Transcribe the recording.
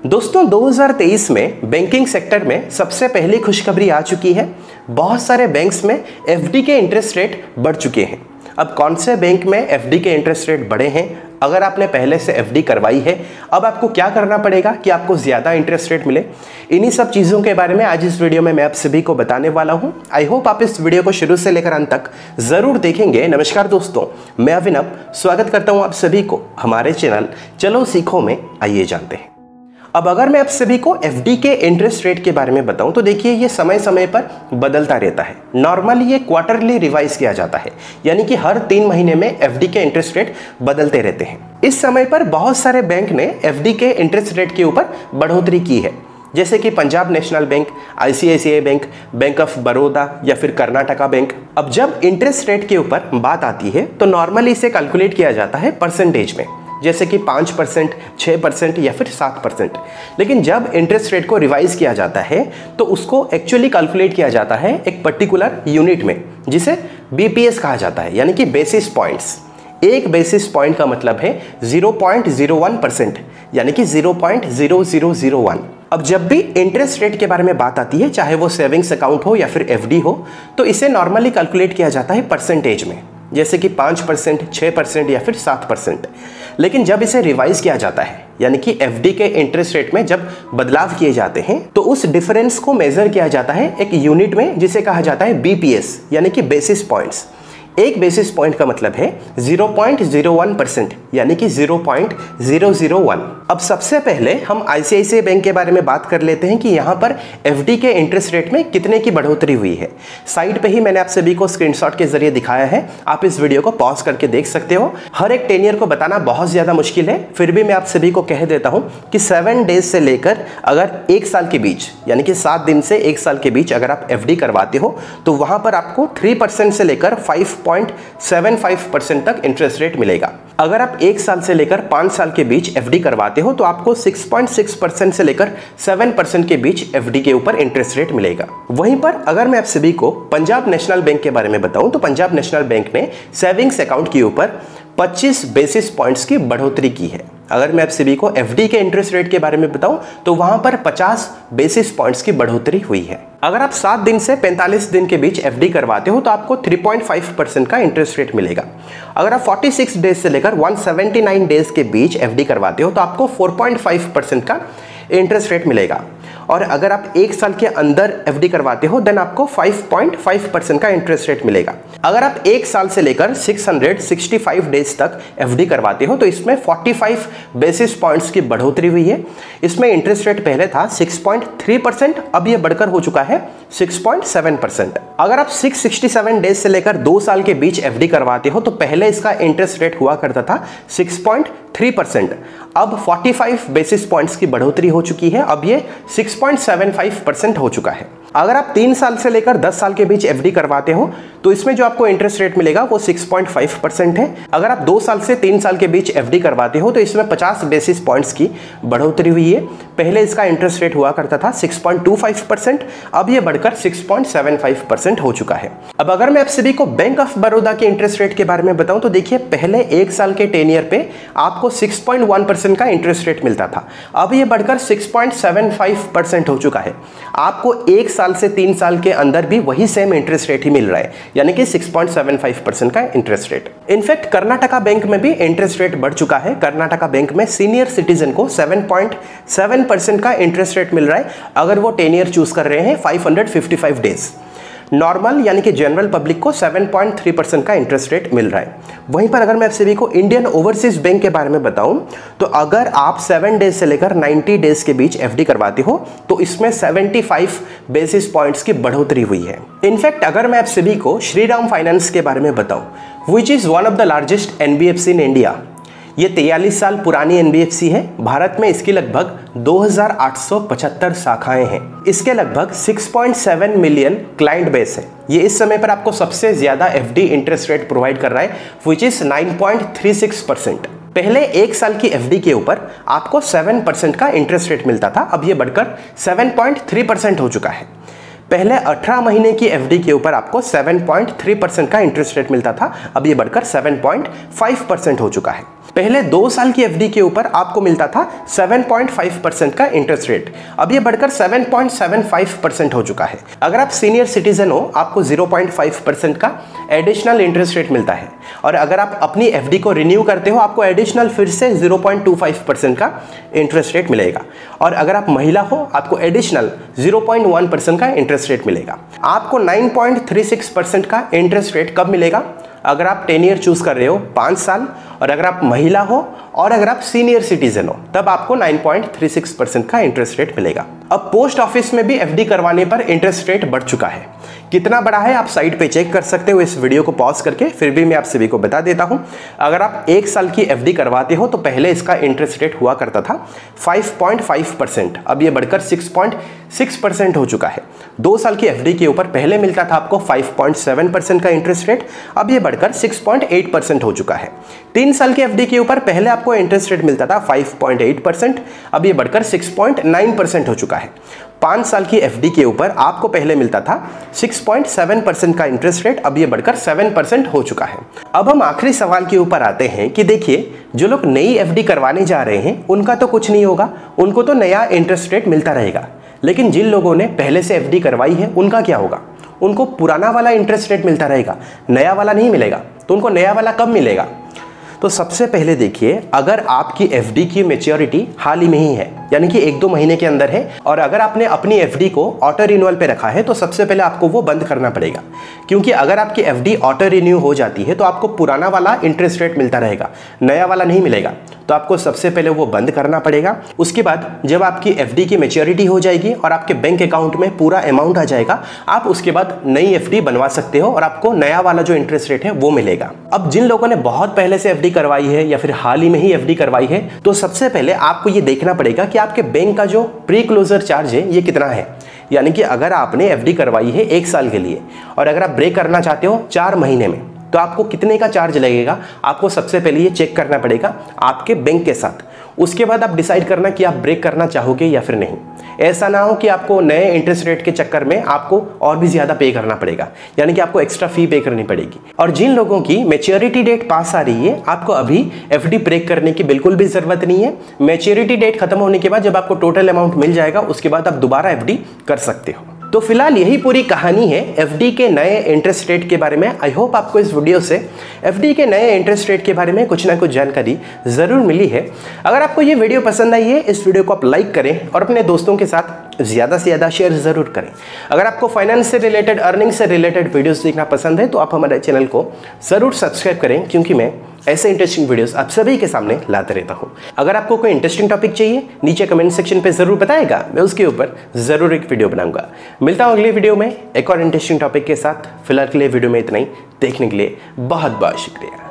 दोस्तों 2023 में banking sector में सबसे पहली खुशखबरी आ चुकी है। बहुत सारे बैंक्स में एफडी के इंटरेस्ट रेट बढ़ चुके हैं। अब कौन से बैंक में एफडी के इंटरेस्ट रेट बढ़े हैं? अगर आपने पहले से एफडी करवाई है, अब आपको क्या करना पड़ेगा कि आपको ज़्यादा इंटरेस्ट रेट मिले? इन्हीं सब चीज़ों के बारे में आज इस वीडियो में मैं आप सभी को बताने वाला हूं। आई होप आप इस वीडियो को शुरू से लेकर अंत तक ज़रूर देखेंगे। नमस्कार दोस्तों, मैं अभिनव स्वागत करता हूं आप सभी को हमारे चैनल चलो सीखो में। आइए जानते हैं। अब अगर मैं आप सभी को एफडी के इंटरेस्ट रेट के बारे में बताऊं तो देखिए, ये समय समय पर बदलता रहता है। नॉर्मली ये क्वार्टरली रिवाइज किया जाता है, यानी कि हर 3 महीने में एफडी के इंटरेस्ट रेट बदलते रहते हैं। इस समय पर बहुत सारे बैंक ने एफडी के इंटरेस्ट रेट के ऊपर बढ़ोतरी की है, जैसे कि Punjab national bank, ICICI bank, bank of Baroda या फिर कर्नाटका बैंक। अब जब इंटरेस्ट रेट के ऊपर बात आती है तो नॉर्मली इसे कैलकुलेट किया जाता है परसेंटेज में, जैसे कि 5%, 6% या फिर 7%। लेकिन जब इंटरेस्ट रेट को रिवाइज किया जाता है तो उसको एक्चुअली कैलकुलेट किया जाता है एक पर्टिकुलर यूनिट में, जिसे बीपीएस कहा जाता है, यानी कि बेसिस पॉइंट्स। एक बेसिस पॉइंट का मतलब है 0.01%, यानी कि 0.0001। अब जब भी इंटरेस्ट रेट के बारे में बात आती है, चाहे वो सेविंग्स अकाउंट हो या फिर एफडी हो, तो इसे नॉर्मली कैलकुलेट किया जाता है परसेंटेज में, जैसे कि 5%, 6% या फिर 7%। लेकिन जब इसे रिवाइज किया जाता है, यानी कि एफडी के इंटरेस्ट रेट में जब बदलाव किए जाते हैं, तो उस डिफरेंस को मेजर किया जाता है एक यूनिट में, जिसे कहा जाता है बीपीएस, यानी कि बेसिस पॉइंट्स। एक बेसिस पॉइंट का मतलब है 0.01%, यानी कि 0.001। अब सबसे पहले हम आईसीआईसीआई बैंक के बारे में बात कर लेते हैं कि यहाँ पर एफडी के इंटरेस्ट रेट में कितने की बढ़ोतरी हुई है। साइड पे ही मैंने आप सभी को स्क्रीनशॉट के जरिए दिखाया है, आप इस वीडियो को पॉज करके देख सकते हो। हर एक 10 ईयर को बताना बहुत ज़्यादा मुश्किल है, फिर भी मैं आप सभी को कह देता हूँ कि 7 डेज से लेकर अगर 1 साल के बीच, यानी कि 7 दिन से 1 साल के बीच अगर आप एफडी करवाते हो तो वहाँ पर आपको 3% से लेकर 5.75% तक इंटरेस्ट रेट मिलेगा। अगर आप 1 साल से लेकर 5 साल के बीच एफडी करवाते हो तो आपको 6.6% से लेकर 7% के बीच एफडी के ऊपर इंटरेस्ट रेट मिलेगा। वहीं पर अगर मैं आप सभी को पंजाब नेशनल बैंक के बारे में बताऊं तो पंजाब नेशनल बैंक ने सेविंग्स अकाउंट के ऊपर 25 बेसिस पॉइंट्स की बढ़ोतरी की है। अगर मैं आप सभी को एफडी के इंटरेस्ट रेट के बारे में बताऊं तो वहां पर 50 बेसिस पॉइंट्स की बढ़ोतरी हुई है। अगर आप 7 दिन से 45 दिन के बीच एफडी करवाते हो तो आपको 3.5% का इंटरेस्ट रेट मिलेगा। अगर आप 46 डेज से लेकर 179 डेज के बीच एफडी करवाते हो तो आपको 4.5% का इंटरेस्ट रेट मिलेगा। और अगर आप 1 साल के अंदर एफडी करवाते हो देन आपको 5.5% का इंटरेस्ट रेट मिलेगा। अगर आप 1 साल से लेकर 665 डेज तक एफडी करवाते हो तो इसमें 45 बेसिस पॉइंट्स की बढ़ोतरी हुई है। इसमें इंटरेस्ट रेट पहले था 6.3%, अब यह बढ़कर हो चुका है 6.7%। अगर आप 667 डेज से लेकर 2 साल के बीच एफडी करवाते हो तो पहले इसका इंटरेस्ट रेट हुआ करता था 6.3%, अब 45 बेसिस पॉइंट्स की बढ़ोतरी हो चुकी है, अब ये 6.75% हो चुका है। अगर आप 3 साल से लेकर 10 साल के बीच एफडी करवाते हो तो इसमें जो आपको इंटरेस्ट रेट मिलेगा वो 6.5% है। अगर आप 2 साल से 3 साल के बीच एफडी करवाते हो तो इसमें 50 बेसिस पॉइंट्स की बढ़ोतरी हुई है। पहले इसका इंटरेस्ट रेट हुआ करता था 6.25%, अब ये बढ़कर 6.75% हो चुका है। अब अगर मैं आप सभी को बैंक ऑफ बड़ौदा के इंटरेस्ट रेट के बारे में बताऊं तो देखिए, पहले 1 साल के 10 ईयर पे आपको 6.1% का इंटरेस्ट रेट मिलता था, अब ये बढ़कर 6.75% हो चुका है। आपको 1 साल से 3 साल के अंदर भी वही सेम इंटरेस्ट रेट ही मिल रहा है, यानी कि 6.75% का interest rate. In fact Karnataka bank में भी इंटरेस्ट रेट बढ़ चुका है। कर्नाटका बैंक में सीनियर सिटीजन को 7.7% का इंटरेस्ट रेट मिल रहा है अगर वो 10 ईयर चूज कर रहे हैं 555 डेज। नॉर्मल यानी कि जनरल पब्लिक को 7.3% का इंटरेस्ट रेट मिल रहा है। वहीं पर अगर मैं आप सभी को इंडियन ओवरसीज बैंक के बारे में बताऊं तो अगर आप 7 डेज से लेकर 90 डेज के बीच एफडी करवाते हो तो इसमें 75 बेसिस पॉइंट्स की बढ़ोतरी हुई है। इनफैक्ट अगर मैं आप सभी को श्रीराम फाइनेंस के बारे में बताऊं, which is one of the largest NBFC in India, ये 43 साल पुरानी एनबीएफसी है। भारत में इसकी लगभग 2875 शाखाएं हैं। इसके लगभग 6.7 मिलियन क्लाइंट बेस है। ये इस समय पर आपको सबसे ज्यादा एफडी इंटरेस्ट रेट प्रोवाइड कर रहा है, विच इज 9.36%। पहले 1 साल की एफडी के ऊपर आपको 7% का इंटरेस्ट रेट मिलता था, अब ये बढ़कर 7.3% हो चुका है। पहले 18 महीने की एफडी के ऊपर आपको 7.3% का इंटरेस्ट रेट मिलता था, अब ये बढ़कर 7.5% हो चुका है। पहले 2 साल की एफडी के ऊपर आपको मिलता था 7.5% का इंटरेस्ट रेट, अब ये बढ़कर 7.75% हो चुका है। अगर आप सीनियर सिटीजन हो आपको 0.5% का एडिशनल इंटरेस्ट रेट मिलता है, और अगर आप अपनी एफडी को रिन्यू करते हो आपको एडिशनल फिर से 0.25% का इंटरेस्ट रेट मिलेगा, और अगर आप महिला हो आपको एडिशनल 0.1% का इंटरेस्ट रेट मिलेगा। आपको 9.36% का इंटरेस्ट रेट कब मिलेगा? अगर आप 10 ईयर चूज कर रहे हो 5 साल, और अगर आप महिला हो और अगर आप सीनियर सिटीजन हो तब आपको 9.36% का इंटरेस्ट रेट मिलेगा। अब पोस्ट ऑफिस में भी एफडी करवाने पर इंटरेस्ट रेट बढ़ चुका है। कितना बढ़ा है आप साइट पे चेक कर सकते हो इस वीडियो को पॉज करके, फिर भी मैं आप सभी को बता देता हूं। अगर आप 1 साल की एफडी करवाते हो तो पहले इसका इंटरेस्ट रेट हुआ करता था 5.5%, अब ये बढ़कर 6.6% हो चुका है। 2 साल की एफडी के ऊपर पहले मिलता था आपको 5.7% का इंटरेस्ट रेट, अब ये बढ़कर 6.8% हो चुका है। 3 साल की एफडी के ऊपर पहले आपको इंटरेस्ट रेट मिलता था 5.8%, अब ये बढ़कर 6.9% हो चुका है। 5 साल की एफडी के ऊपर आपको पहले मिलता था 6.7% का इंटरेस्ट रेट, अब ये बढ़कर 7% हो चुका है। अब हम आखिरी सवाल के ऊपर आते हैं कि देखिए जो लोग नई एफडी करवाने जा रहे हैं उनका तो कुछ नहीं होगा, उनको तो नया इंटरेस्ट रेट मिलता रहेगा, लेकिन जिन लोगों ने पहले से एफडी करवाई है उनका क्या होगा? उनको पुराना वाला इंटरेस्ट रेट मिलता रहेगा, नया वाला नहीं मिलेगा। तो उनको नया वाला कब मिलेगा? तो सबसे पहले देखिए, अगर आपकी एफडी की मैच्योरिटी हाल ही में ही है, यानी कि 1-2 महीने के अंदर है, और अगर आपने अपनी एफडी को ऑटो रिन्यूअल पे रखा है तो सबसे पहले आपको वो बंद करना पड़ेगा, क्योंकि अगर आपकी एफडी ऑटो रिन्यू हो जाती है तो आपको पुराना वाला इंटरेस्ट रेट मिलता रहेगा, नया वाला नहीं मिलेगा। तो आपको सबसे पहले वो बंद करना पड़ेगा। उसके बाद जब आपकी एफडी की मैच्योरिटी हो जाएगी और आपके बैंक अकाउंट में पूरा अमाउंट आ जाएगा, आप उसके बाद नई एफडी बनवा सकते हो और आपको नया वाला जो इंटरेस्ट रेट है वो मिलेगा। अब जिन लोगों ने बहुत पहले से एफडी करवाई है या फिर हाल ही में ही एफडी करवाई है, तो सबसे पहले आपको ये देखना पड़ेगा कि आपके बैंक का जो प्री क्लोजर चार्ज है ये कितना है। यानी कि अगर आपने एफडी करवाई है 1 साल के लिए और अगर आप ब्रेक करना चाहते हो 4 महीने में, तो आपको कितने का चार्ज लगेगा? आपको सबसे पहले ये चेक करना पड़ेगा आपके बैंक के साथ। उसके बाद आप डिसाइड करना कि आप ब्रेक करना चाहोगे या फिर नहीं। ऐसा ना हो कि आपको नए इंटरेस्ट रेट के चक्कर में आपको और भी ज़्यादा पे करना पड़ेगा, यानी कि आपको एक्स्ट्रा फी पे करनी पड़ेगी। और जिन लोगों की मैच्योरिटी डेट पास आ रही है, आपको अभी एफडी ब्रेक करने की बिल्कुल भी ज़रूरत नहीं है। मैच्योरिटी डेट खत्म होने के बाद जब आपको टोटल अमाउंट मिल जाएगा उसके बाद आप दोबारा एफडी कर सकते हो। तो फिलहाल यही पूरी कहानी है एफडी के नए इंटरेस्ट रेट के बारे में। आई होप आपको इस वीडियो से एफडी के नए इंटरेस्ट रेट के बारे में कुछ ना कुछ जानकारी ज़रूर मिली है। अगर आपको ये वीडियो पसंद आई है, इस वीडियो को आप लाइक करें और अपने दोस्तों के साथ ज़्यादा से ज़्यादा शेयर ज़रूर करें। अगर आपको फाइनेंस से रिलेटेड, अर्निंग से रिलेटेड वीडियोस देखना पसंद है तो आप हमारे चैनल को ज़रूर सब्सक्राइब करें, क्योंकि मैं ऐसे इंटरेस्टिंग वीडियोस आप सभी के सामने लाते रहता हूं। अगर आपको कोई इंटरेस्टिंग टॉपिक चाहिए नीचे कमेंट सेक्शन पे ज़रूर बताएगा, मैं उसके ऊपर ज़रूर एक वीडियो बनाऊंगा। मिलता हूं अगले वीडियो में एक और इंटरेस्टिंग टॉपिक के साथ। फिलहाल के लिए वीडियो में इतना ही। देखने के लिए बहुत बहुत शुक्रिया।